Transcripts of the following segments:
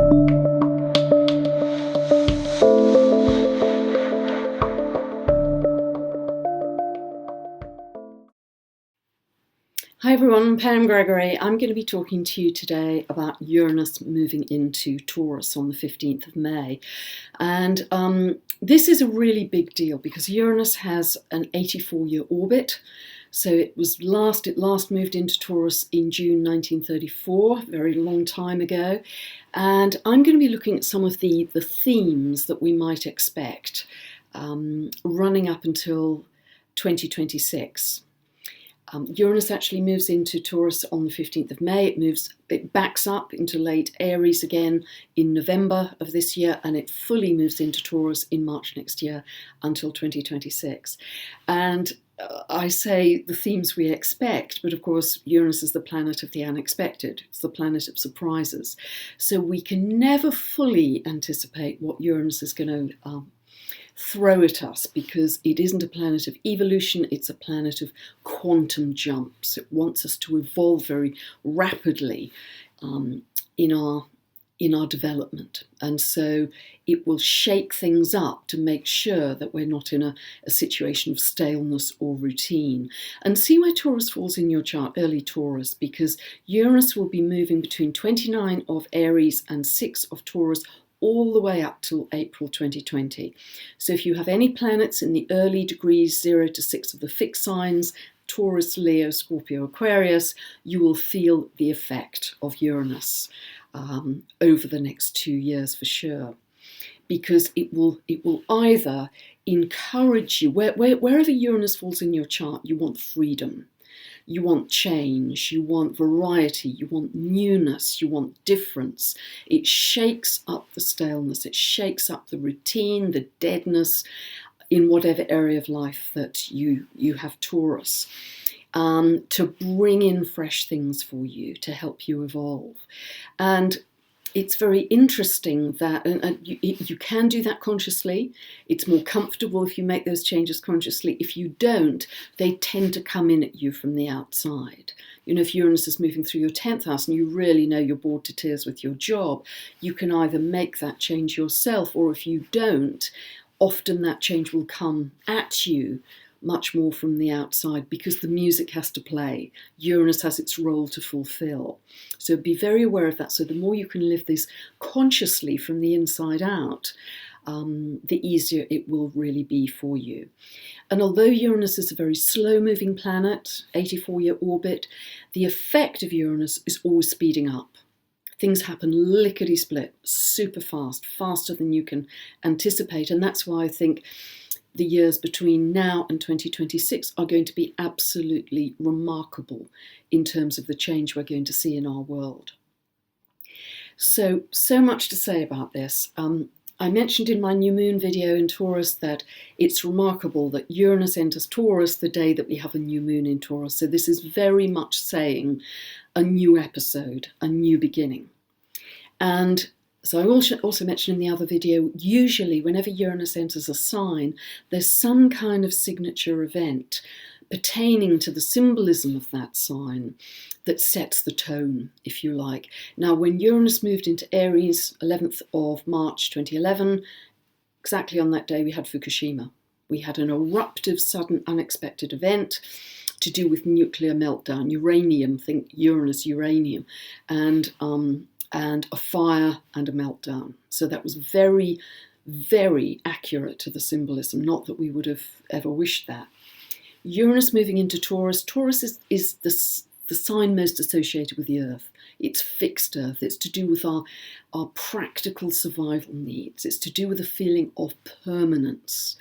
Hi everyone, I'm Pam Gregory. I'm going to be talking to you today about Uranus moving into Taurus on the 15th of May. And this is a really big deal because Uranus has an 84-year orbit. So it last moved into Taurus in June 1934, a very long time ago. And I'm going to be looking at some of the themes that we might expect running up until 2026. Uranus actually moves into Taurus on the 15th of May. It backs up into late Aries again in November of this year, and it fully moves into Taurus in March next year until 2026. And I say the themes we expect, but of course Uranus is the planet of the unexpected. It's the planet of surprises. So we can never fully anticipate what Uranus is going to throw at us, because it isn't a planet of evolution, it's a planet of quantum jumps. It wants us to evolve very rapidly in our development, and so it will shake things up to make sure that we're not in a situation of staleness or routine. And see where Taurus falls in your chart, early Taurus, because Uranus will be moving between 29 of Aries and 6 of Taurus all the way up till April 2020. So if you have any planets in the early degrees 0 to 6 of the fixed signs, Taurus, Leo, Scorpio, Aquarius, you will feel the effect of Uranus over the next 2 years for sure. Because it will either encourage you, wherever Uranus falls in your chart, you want freedom. You want change, you want variety, you want newness, you want difference. It shakes up the staleness, it shakes up the routine, the deadness in whatever area of life that you have Taurus, to bring in fresh things for you, to help you evolve. And it's very interesting that you can do that consciously. It's more comfortable if you make those changes consciously. If you don't, they tend to come in at you from the outside. You know, if Uranus is moving through your 10th house and you really know you're bored to tears with your job, you can either make that change yourself, or if you don't, often that change will come at you much more from the outside, because the music has to play. Uranus has its role to fulfill. So be very aware of that. So the more you can live this consciously from the inside out, the easier it will really be for you. And although Uranus is a very slow-moving planet, 84-year orbit, the effect of Uranus is always speeding up. Things happen lickety-split, super fast, faster than you can anticipate. And that's why I think the years between now and 2026 are going to be absolutely remarkable in terms of the change we're going to see in our world. So much to say about this. I mentioned in my new moon video in Taurus that it's remarkable that Uranus enters Taurus the day that we have a new moon in Taurus. So this is very much saying a new episode, a new beginning. And so I also mentioned in the other video, usually whenever Uranus enters a sign, there's some kind of signature event pertaining to the symbolism of that sign that sets the tone, if you like. Now, when Uranus moved into Aries, 11th of March 2011, exactly on that day we had Fukushima. We had an eruptive, sudden, unexpected event to do with nuclear meltdown, uranium, think Uranus, uranium, and a fire and a meltdown. So that was very, very accurate to the symbolism, not that we would have ever wished that. Uranus moving into Taurus. Taurus is the sign most associated with the Earth. It's fixed Earth. It's to do with our practical survival needs. It's to do with a feeling of permanence.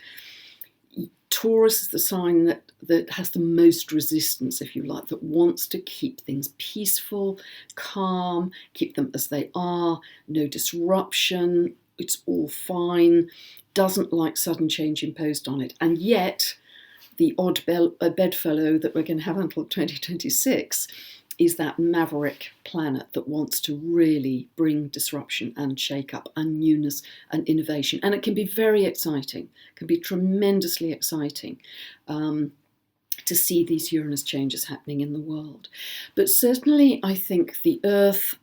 Taurus is the sign that has the most resistance, if you like, that wants to keep things peaceful, calm, keep them as they are, no disruption, it's all fine, doesn't like sudden change imposed on it. And yet, the odd bedfellow that we're going to have until 2026 is that maverick planet that wants to really bring disruption and shake-up and newness and innovation. And it can be very exciting, can be tremendously exciting. to see these Uranus changes happening in the world. But certainly I think the Earth,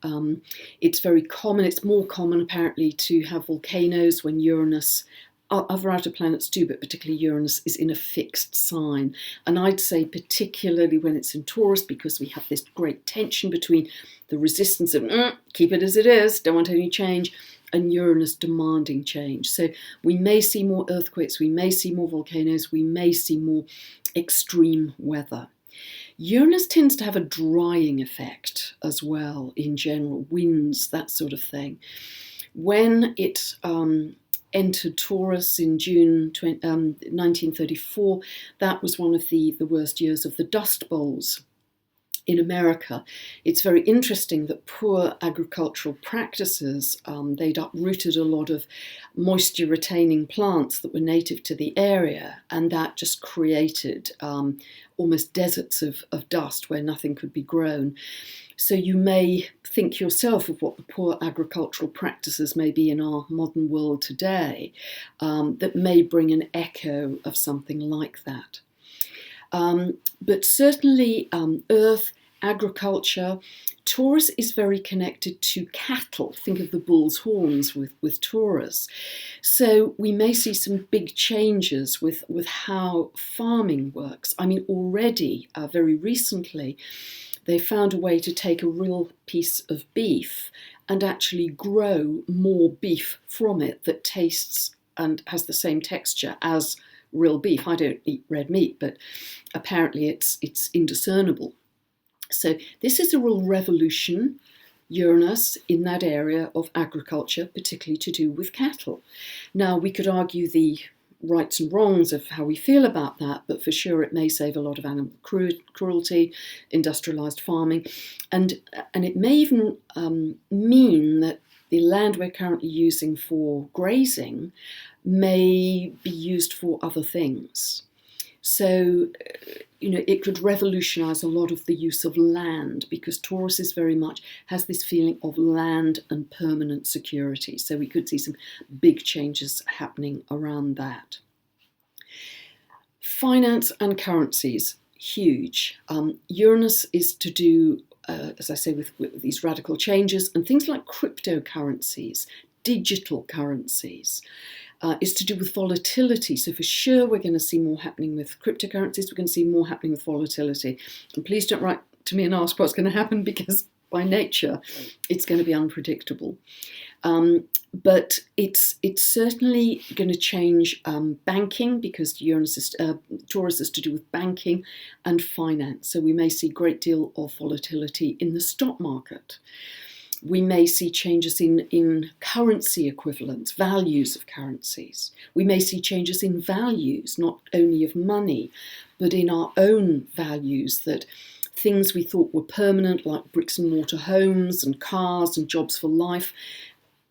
it's very common, it's more common apparently to have volcanoes when Uranus, other outer planets do, but particularly Uranus is in a fixed sign. And I'd say particularly when it's in Taurus, because we have this great tension between the resistance of keep it as it is, don't want any change, and Uranus demanding change. So we may see more earthquakes, we may see more volcanoes, we may see more extreme weather. Uranus tends to have a drying effect as well in general, winds, that sort of thing. When it entered Taurus in June 1934, that was one of the worst years of the Dust Bowls in America. It's very interesting that poor agricultural practices, they'd uprooted a lot of moisture retaining plants that were native to the area, and that just created almost deserts of dust where nothing could be grown. So you may think yourself of what the poor agricultural practices may be in our modern world today, that may bring an echo of something like that. But certainly earth, agriculture, Taurus is very connected to cattle. Think of the bull's horns with Taurus. So we may see some big changes with how farming works. I mean, already, very recently, they found a way to take a real piece of beef and actually grow more beef from it that tastes and has the same texture as real beef. I don't eat red meat, but apparently it's indiscernible. So this is a real revolution, Uranus, in that area of agriculture, particularly to do with cattle. Now, we could argue the rights and wrongs of how we feel about that, but for sure it may save a lot of animal cruelty, industrialised farming, and it may even mean that the land we're currently using for grazing may be used for other things. So, it could revolutionise a lot of the use of land, because Taurus is very much has this feeling of land and permanent security. So we could see some big changes happening around that. Finance and currencies, huge. Uranus is to do, as I say, with these radical changes, and things like cryptocurrencies, digital currencies. Is to do with volatility. So for sure we're going to see more happening with cryptocurrencies, we're going to see more happening with volatility. And please don't write to me and ask what's going to happen, because by nature it's going to be unpredictable. But it's certainly going to change banking, because Taurus is to do with banking and finance. So we may see a great deal of volatility in the stock market. We may see changes in currency equivalents, values of currencies. We may see changes in values, not only of money, but in our own values, that things we thought were permanent, like bricks and mortar homes and cars and jobs for life,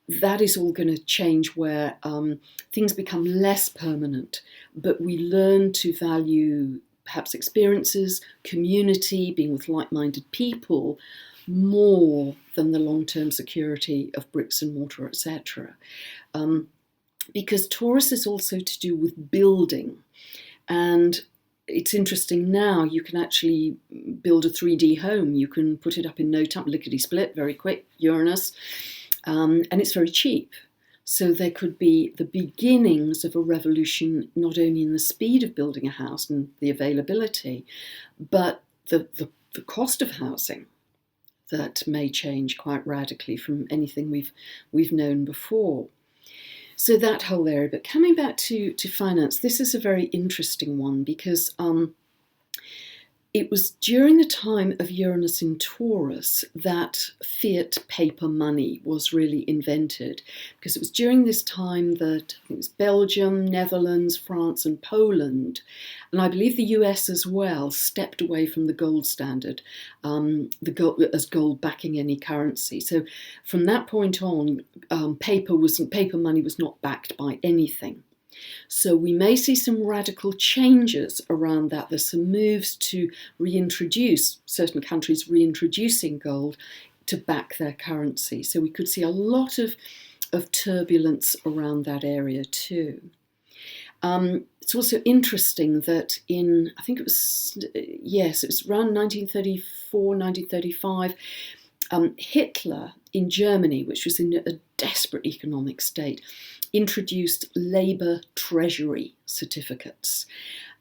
that is all going to change, where things become less permanent, but we learn to value perhaps experiences, community, being with like-minded people, more than the long-term security of bricks and mortar, etc. Because Taurus is also to do with building. And it's interesting now, you can actually build a 3D home. You can put it up in no time, lickety-split, very quick, Uranus, and it's very cheap. So there could be the beginnings of a revolution, not only in the speed of building a house and the availability, but the cost of housing, that may change quite radically from anything we've known before. So that whole area. But coming back to finance, this is a very interesting one, because it was during the time of Uranus in Taurus that fiat paper money was really invented, because it was during this time that I think it was Belgium, Netherlands, France and Poland, and I believe the US as well, stepped away from the gold standard, as gold backing any currency. So from that point on, paper money was not backed by anything. So we may see some radical changes around that. There's some moves to reintroduce, certain countries reintroducing gold to back their currency. So we could see a lot of turbulence around that area too. It's also interesting that I think it was, yes, it was around 1934, 1935, Hitler in Germany, which was in a desperate economic state, introduced labour treasury certificates.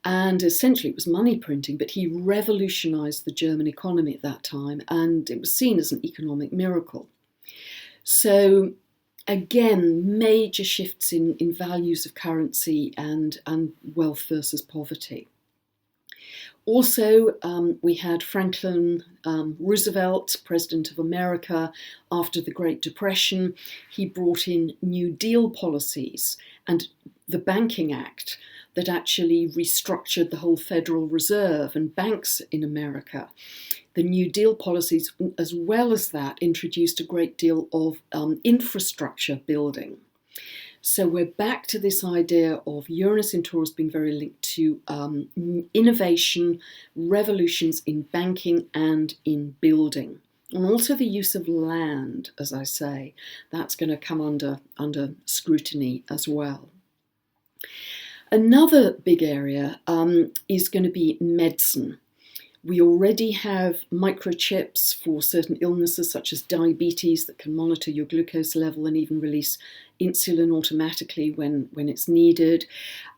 And essentially it was money printing, but he revolutionised the German economy at that time, and it was seen as an economic miracle. So again, major shifts in values of currency and wealth versus poverty. Also, we had Franklin Roosevelt, President of America, after the Great Depression. He brought in New Deal policies and the Banking Act that actually restructured the whole Federal Reserve and banks in America. The New Deal policies, as well as that, introduced a great deal of infrastructure building. So we're back to this idea of Uranus in Taurus being very linked to innovation, revolutions in banking and in building. And also the use of land, as I say, that's going to come under scrutiny as well. Another big area is going to be medicine. We already have microchips for certain illnesses such as diabetes that can monitor your glucose level and even release insulin automatically when it's needed.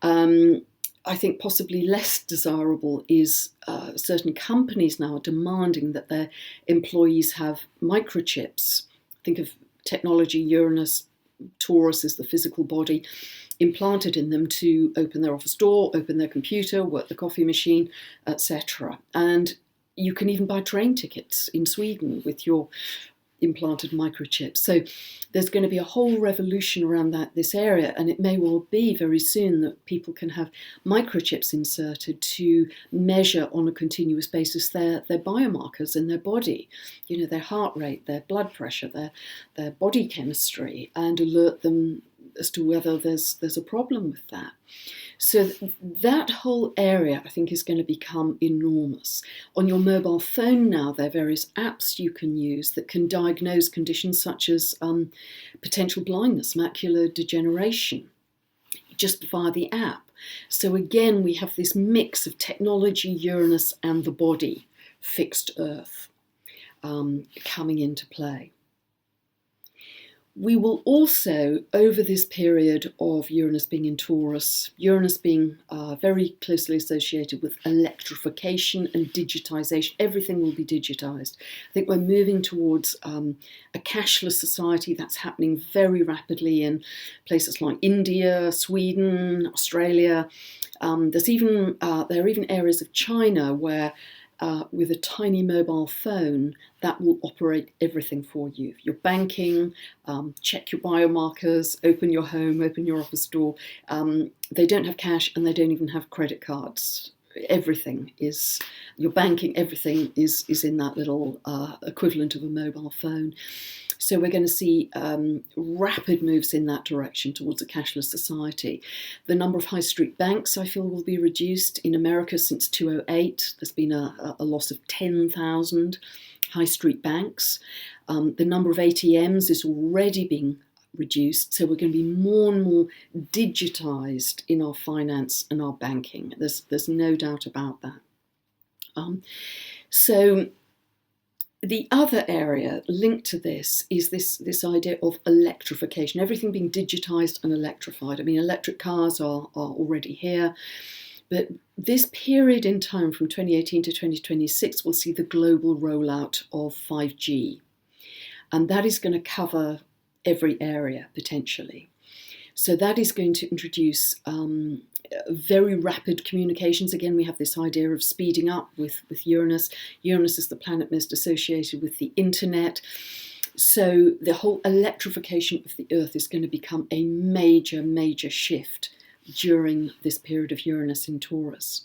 I think possibly less desirable is certain companies now are demanding that their employees have microchips. Think of technology, Uranus, Taurus is the physical body, implanted in them to open their office door, open their computer, work the coffee machine, etc. And you can even buy train tickets in Sweden with your implanted microchips. So there's going to be a whole revolution around this area, and it may well be very soon that people can have microchips inserted to measure on a continuous basis their biomarkers in their body, their heart rate, their blood pressure, their body chemistry, and alert them as to whether there's a problem with that. So that whole area, I think, is going to become enormous. On your mobile phone now, there are various apps you can use that can diagnose conditions such as potential blindness, macular degeneration, just via the app. So again, we have this mix of technology, Uranus, and the body, fixed Earth, coming into play. We will also, over this period of Uranus being in Taurus, Uranus being very closely associated with electrification and digitization, everything will be digitized. I think we're moving towards a cashless society that's happening very rapidly in places like India, Sweden, Australia. There are even areas of China where with a tiny mobile phone that will operate everything for you. Your banking, check your biomarkers, open your home, open your office door. They don't have cash and they don't even have credit cards. Everything is, your banking, everything is in that little equivalent of a mobile phone. So we're going to see rapid moves in that direction towards a cashless society. The number of high street banks, I feel, will be reduced. In America since 2008, there's been a loss of 10,000 high street banks. The number of ATMs is already being reduced, so we're going to be more and more digitized in our finance and our banking. There's no doubt about that. So the other area linked to this is this idea of electrification, everything being digitized and electrified. I mean, electric cars are already here, but this period in time from 2018 to 2026 will see the global rollout of 5G, and that is going to cover every area potentially. So that is going to introduce very rapid communications. Again, we have this idea of speeding up with Uranus. Uranus is the planet most associated with the internet. So the whole electrification of the Earth is going to become a major, major shift during this period of Uranus in Taurus.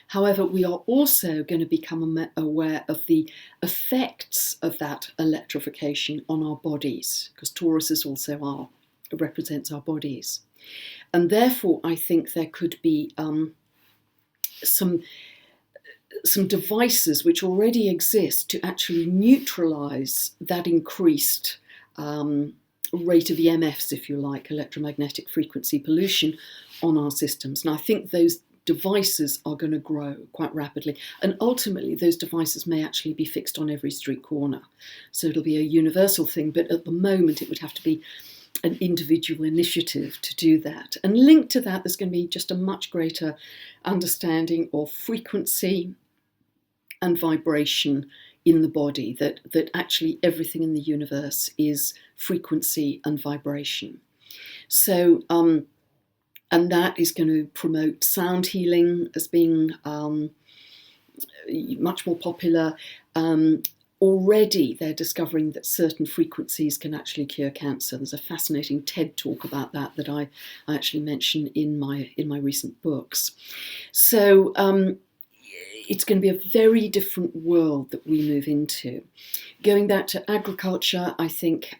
However, we are also going to become aware of the effects of that electrification on our bodies, because Taurus is also represents our bodies. And therefore, I think there could be some devices which already exist to actually neutralize that increased rate of EMFs, if you like, electromagnetic frequency pollution on our systems. And I think those devices are going to grow quite rapidly. And ultimately, those devices may actually be fixed on every street corner. So it'll be a universal thing, but at the moment, it would have to be an individual initiative to do that. And linked to that, there's going to be just a much greater understanding of frequency and vibration in the body, that actually everything in the universe is frequency and vibration. So, and that is going to promote sound healing as being much more popular. Already they're discovering that certain frequencies can actually cure cancer. There's a fascinating TED talk about that I actually mention in my recent books. So it's going to be a very different world that we move into. Going back to agriculture, I think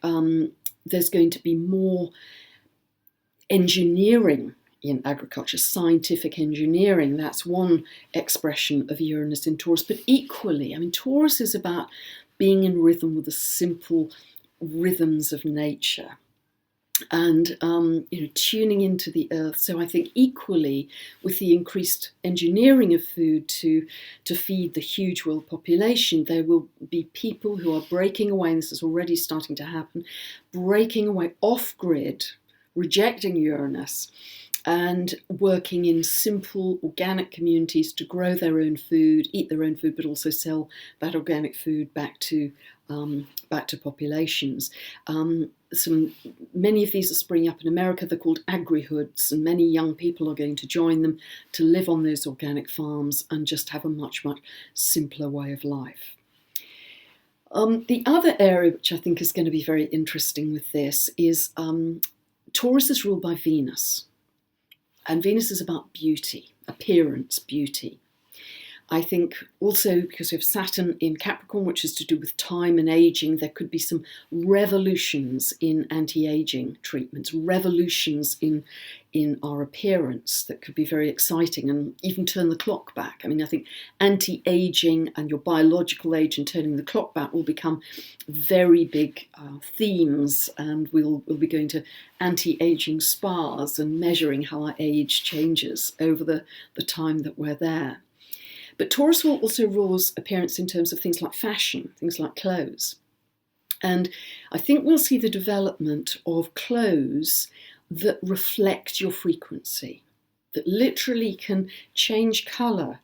there's going to be more engineering in agriculture, scientific engineering. That's one expression of Uranus in Taurus. But equally, I mean, Taurus is about being in rhythm with the simple rhythms of nature, and tuning into the earth. So I think equally, with the increased engineering of food to feed the huge world population, there will be people who are breaking away, and this is already starting to happen, breaking away off-grid, rejecting Uranus, and working in simple organic communities to grow their own food, eat their own food, but also sell that organic food back to populations. Many of these are springing up in America. They're called agri-hoods, and many young people are going to join them to live on those organic farms and just have a much, much simpler way of life. The other area which I think is going to be very interesting with this is Taurus is ruled by Venus. And Venus is about beauty, appearance, beauty. I think also because we have Saturn in Capricorn, which is to do with time and aging, there could be some revolutions in anti-aging treatments, revolutions in our appearance that could be very exciting and even turn the clock back. I mean, I think anti-aging and your biological age and turning the clock back will become very big themes, and we'll be going to anti-aging spas and measuring how our age changes over the time that we're there. But Taurus will also rule appearance in terms of things like fashion, things like clothes. And I think we'll see the development of clothes that reflect your frequency, that literally can change colour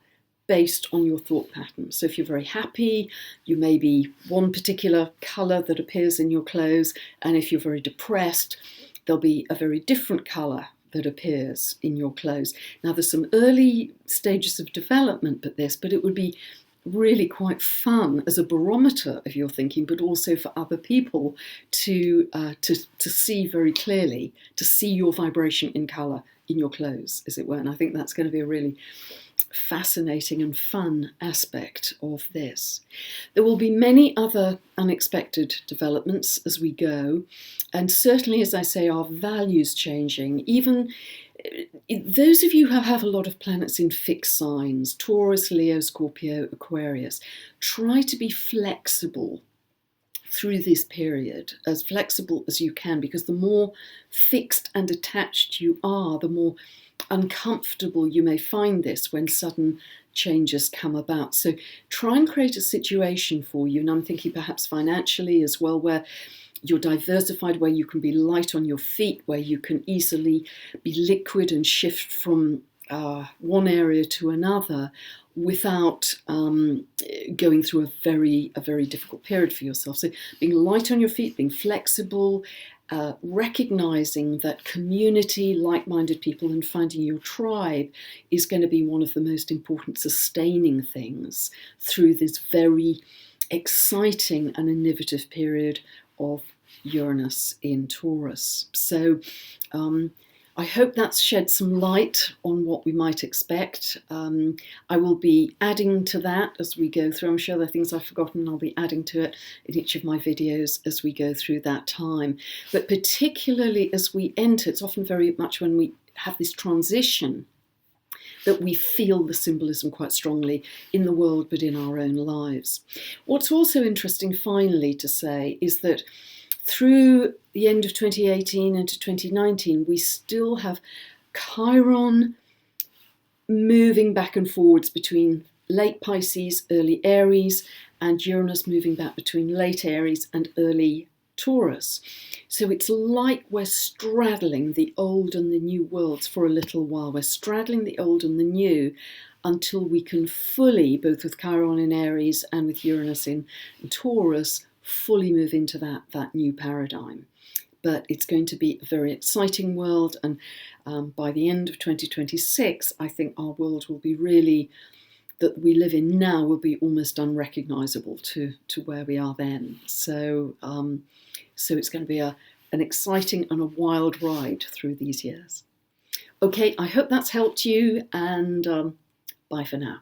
based on your thought pattern. So if you're very happy, you may be one particular colour that appears in your clothes, and if you're very depressed, there'll be a very different colour that appears in your clothes. Now, there's some early stages of development but it would be really quite fun as a barometer of your thinking, but also for other people to see very clearly, to see your vibration in colour in your clothes, as it were. And I think that's going to be a really fascinating and fun aspect of this. There will be many other unexpected developments as we go, and certainly, as I say, our values changing. Even those of you who have a lot of planets in fixed signs, Taurus, Leo, Scorpio, Aquarius, try to be flexible through this period, as flexible as you can, because the more fixed and attached you are, the more uncomfortable you may find this when sudden changes come about. So try and create a situation for you, and I'm thinking perhaps financially as well, where you're diversified, where you can be light on your feet, where you can easily be liquid and shift from one area to another without going through a very difficult period for yourself. So being light on your feet, being flexible, recognizing that community, like-minded people, and finding your tribe is going to be one of the most important sustaining things through this very exciting and innovative period of Uranus in Taurus. So I hope that's shed some light on what we might expect. I will be adding to that as we go through. I'm sure there are things I've forgotten, and I'll be adding to it in each of my videos as we go through that time. But particularly as we enter, it's often very much when we have this transition that we feel the symbolism quite strongly in the world, but in our own lives. What's also interesting, finally, to say is that through the end of 2018 into 2019, we still have Chiron moving back and forwards between late Pisces, early Aries, and Uranus moving back between late Aries and early Taurus. So it's like we're straddling the old and the new worlds for a little while. We're straddling the old and the new until we can fully, both with Chiron in Aries and with Uranus in Taurus, fully move into that new paradigm. But it's going to be a very exciting world, and by the end of 2026, I think our world will be really, that we live in now, will be almost unrecognisable to where we are then. So it's going to be an exciting and a wild ride through these years. Okay, I hope that's helped you, and bye for now.